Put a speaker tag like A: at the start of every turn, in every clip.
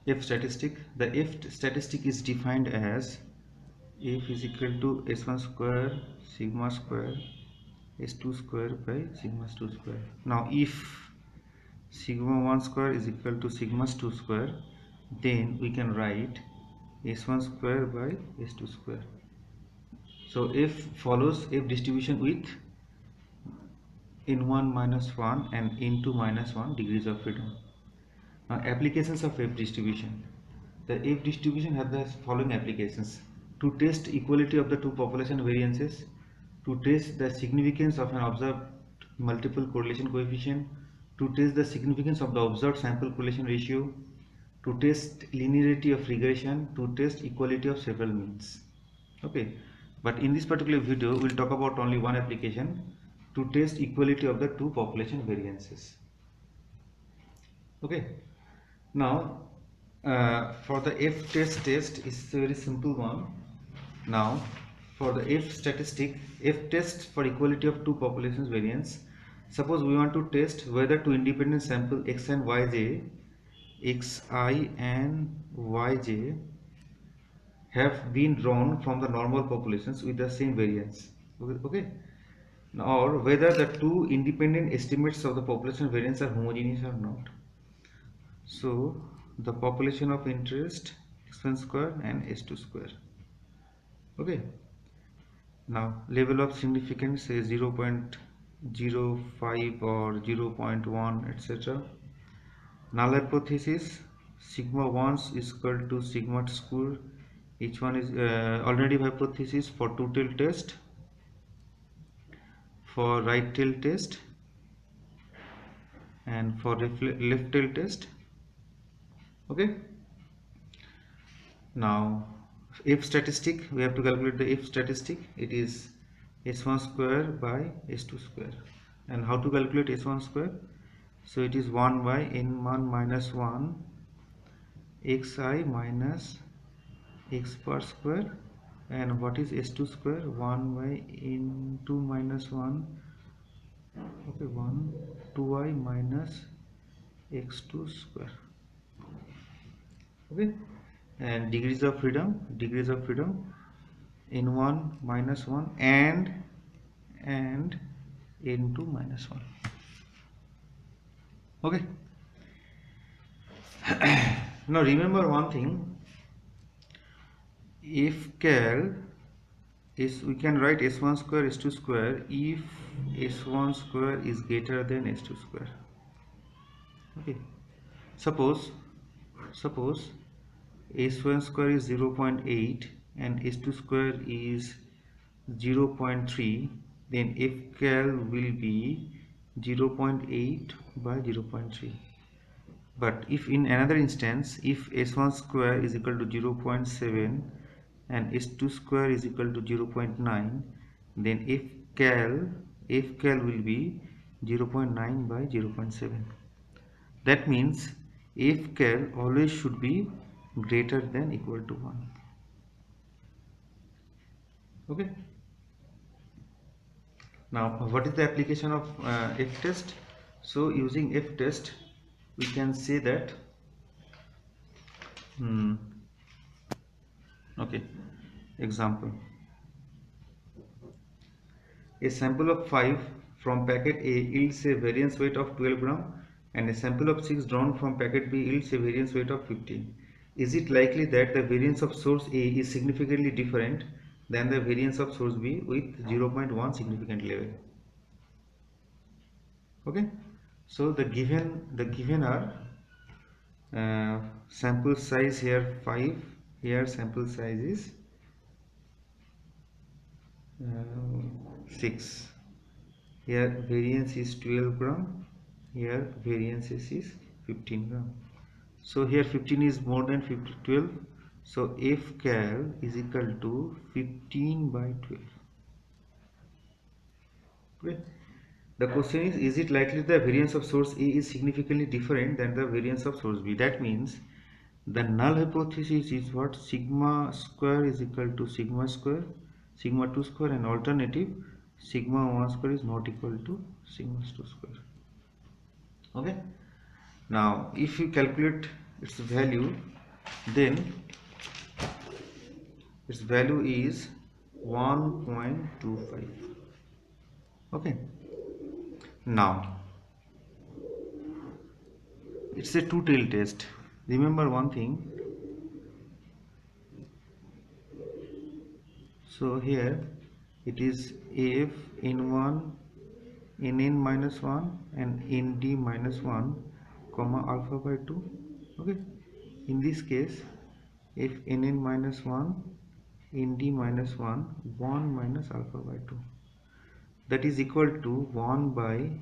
A: F statistic. The F statistic is defined as F is equal to S1 square sigma square S2 square by sigma 2 square. Now if sigma 1 square is equal to sigma 2 square, then we can write S1 square by S2 square. So F follows F distribution with n1 minus 1 and n2 minus 1 degrees of freedom. Now applications of F distribution. The F distribution has the following applications: to test equality of the two population variances, to test the significance of an observed multiple correlation coefficient, to test the significance of the observed sample correlation ratio, to test linearity of regression, to test equality of several means. Okay, but in this particular video we'll talk about only one application, to test equality of the two population variances. Okay, now for the F test is a very simple one. Now for the F statistic, F test for equality of two populations variance. Suppose we want to test whether two independent sample x and yj, xi and yj have been drawn from the normal populations with the same variance. Okay, or whether the two independent estimates of the population variance are homogeneous or not. So the population of interest x1 square and s2 square. Okay, now level of significance is 0.05 or 0.1 etc. Null hypothesis sigma 1 is equal to sigma square. Each one is alternative hypothesis for two tail test, for right tail test and for left tail test. Okay, now F statistic, we have to calculate the F statistic. It is S1 square by S2 square. And how to calculate S1 square? So it is 1 by n1 minus 1 xi minus x bar square. And what is S2 square? 1 by n2 minus 1, okay, 1 2i minus x2 square. Okay, and degrees of freedom n1 minus 1 and n2 minus 1. Okay. Now remember one thing, if cal is, we can write s1 square s2 square if s1 square is greater than s2 square. Okay, suppose s1 square is 0.8 and s2 square is 0.3, then f cal will be 0.8 by 0.3. But if in another instance, if s1 square is equal to 0.7 and s2 square is equal to 0.9, then f cal will be 0.9 by 0.7. That means f cal always should be greater than equal to 1. Okay, now what is the application of F test? So using F test we can say that okay, example, a sample of 5 from packet A yields a variance weight of 12 gram and a sample of 6 drawn from packet B yields a variance weight of 15. Is it likely that the variance of source A is significantly different than the variance of source B with 0.1 significant level? Okay, so the given are sample size here 5, here sample size is 6, here variance is 12 gram, here variance is 15 gram. So here 15 is more than 12, so F cal is equal to 15 by 12. Okay. The question is it likely the variance of source A is significantly different than the variance of source B? That means the null hypothesis is what? Sigma square is equal to sigma square, sigma 2 square, and alternative sigma 1 square is not equal to sigma 2 square. Okay. Now if you calculate its value, then its value is 1.25. Okay, now it's a two-tail test. Remember one thing. So here it is f n1 nn minus 1 and nd minus 1 comma alpha by 2. Okay, in this case f nn minus 1 nd minus 1 1 minus alpha by 2, that is equal to 1 by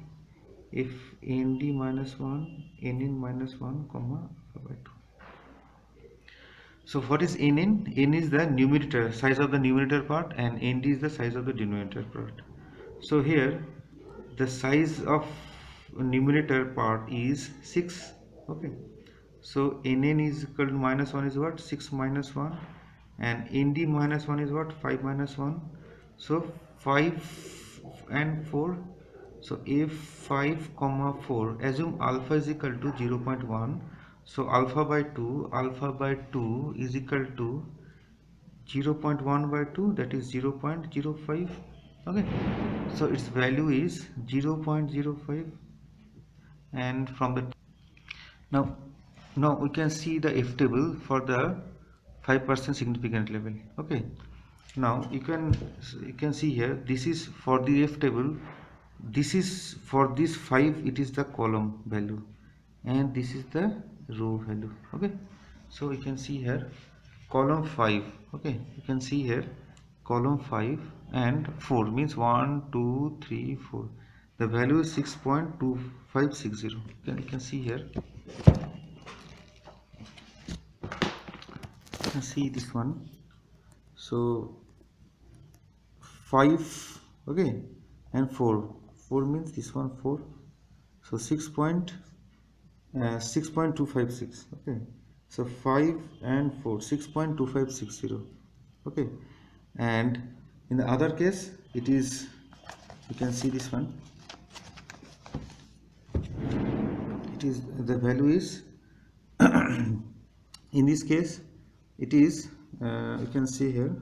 A: f nd minus 1 nn minus 1 comma alpha by 2. So what is nn? N is the numerator, size of the numerator part, and nd is the size of the denominator part. So here the size of numerator part is 6. Okay, so nn is equal to minus 1 is what? 6 minus 1, and nd minus 1 is what? 5 minus 1. So 5 and 4. So f5 comma 4, assume alpha is equal to 0.1. So alpha by 2 is equal to 0.1 by 2, that is 0.05. Okay, so its value is 0.05. and from the now we can see the F table for the 5% significant level. Okay, now you can see here, this is for the F table, this is for this 5, it is the column value, and this is the row value. Okay, so you can see here column 5. Okay, you can see here column 5 and 4 means 1 2 3 4, the value is 6.2560. you can see here, you can see this one. So 5, okay, and 4 means this one 4, so 6.256. okay, so 5 and 4, 6.2560. okay, and in the other case it is, you can see this one, it is the value is in this case it is you can see here,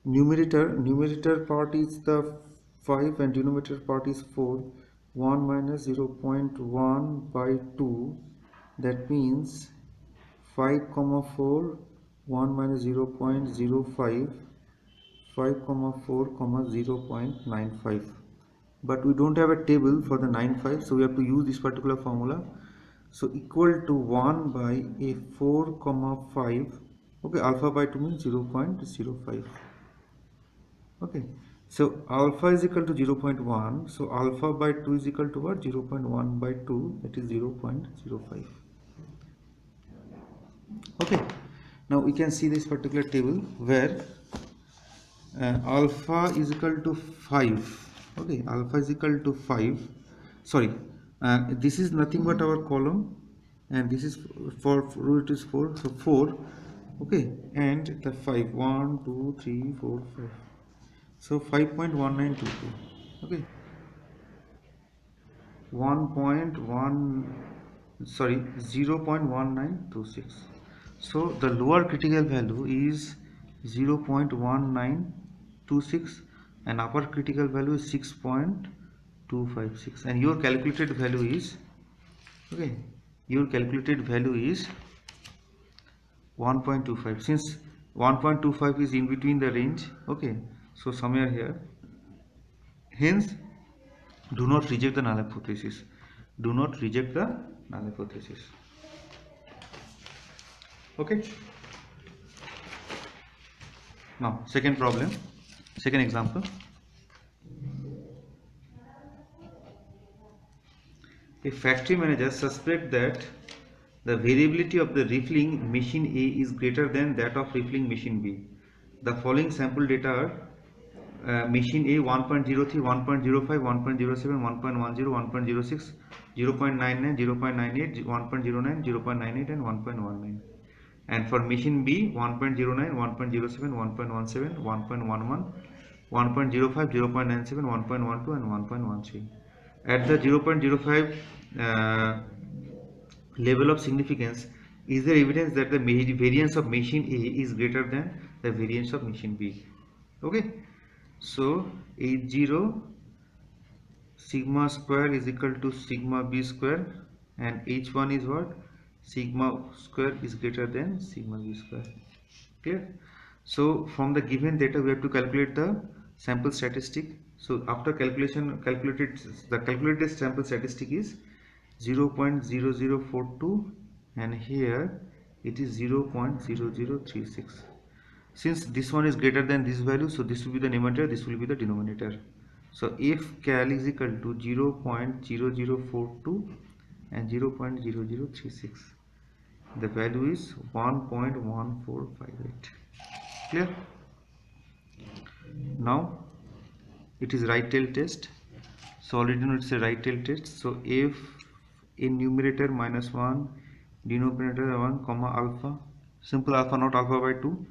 A: numerator part is the 5 and denominator part is 4. 1 minus 0.1 by 2, that means 5 comma 4, 1 minus 0.05, 5 comma 4 comma 0.95, but we don't have a table for the 95, so we have to use this particular formula. So equal to 1 by a 4 comma 5, okay, alpha by 2 means 0.05. okay, so alpha is equal to 0.1, so alpha by 2 is equal to what? 0.1 by 2, that is 0.05. okay, now we can see this particular table where alpha is equal to 5. okay, alpha is equal to 5, sorry, this is nothing but our column, and this is for row, it is 4, so 4, okay, and the 5, 1 2 3 4 5, so 5.1922. okay, 0.1926. so the lower critical value is 0.1926 and upper critical value is 6.256, and your calculated value is, okay, your calculated value is 1.25, since 1.25 is in between the range. okay, so somewhere here, hence do not reject the null hypothesis, do not reject the null hypothesis. okay, now second problem, second example. A factory manager suspects that the variability of the refilling machine A is greater than that of refilling machine B. The following sample data are machine A 1.03, 1.05, 1.07, 1.10, 1.06, 0.99, 0.98, 1.09, 0.98 and 1.19. And for machine B 1.09, 1.07, 1.17, 1.11, 1.05, 0.97, 1.12 and 1.13. At the 0.05 level of significance, is there evidence that the variance of machine A is greater than the variance of machine B? Okay, so H0 sigma square is equal to sigma B square, and H1 is what? Sigma square is greater than sigma B square. Clear? So from the given data we have to calculate the sample statistic. So after the calculated sample statistic is 0.0042, and here it is 0.0036. Since this one is greater than this value, so this will be the numerator, this will be the denominator. So if cal is equal to 0.0042 and 0.0036, the value is 1.1458. Clear? Now it is right tail test. So already know it's a right tail test. So if in numerator -1, denominator 1 comma alpha, simple alpha, not alpha by 2,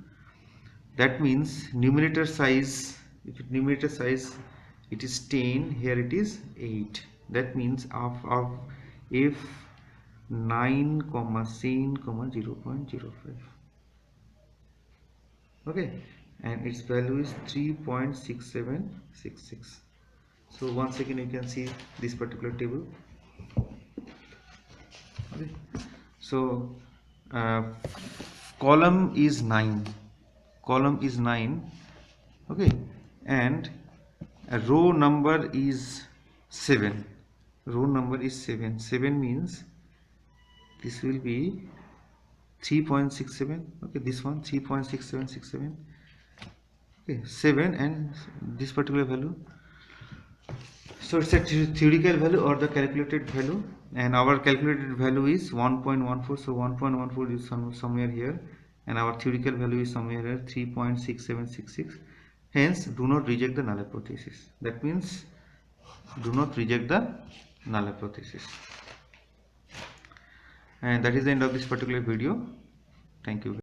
A: that means numerator size, if numerator size it is 10, here it is 8. That means if 9 comma 10 comma 0.05, okay, and its value is 3.6766. so once again you can see this particular table. Okay. So column is 9, okay, and a row number is 7. 7 means this will be 3.67, okay, this one 3.6767, okay, 7 and this particular value. So it's a theoretical value or the calculated value, and our calculated value is 1.14. so 1.14 is somewhere here, and our theoretical value is somewhere here 3.6766. hence do not reject the null hypothesis. That means do not reject the null hypothesis. And that is the end of this particular video. Thank you.